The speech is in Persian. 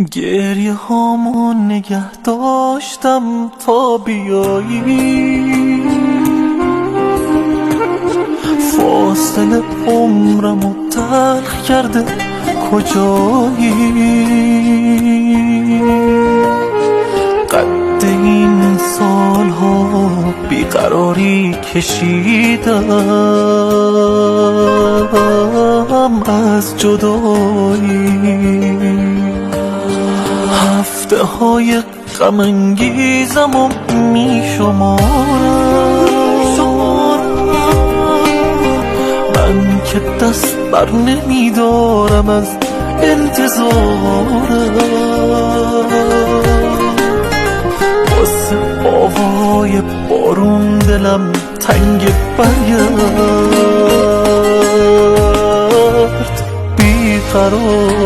گریه هامو نگه داشتم تا بیایی، فاصله عمرمو تلخ کرده کجایی. قد این سالها بیقراری کشیدم از جدایی. هفته های غم انگیزمو می شمارم، من که دست بر نمی دارم از انتظارم. واسه آوای بارون دلم تنگ برگرد، بیقرارم.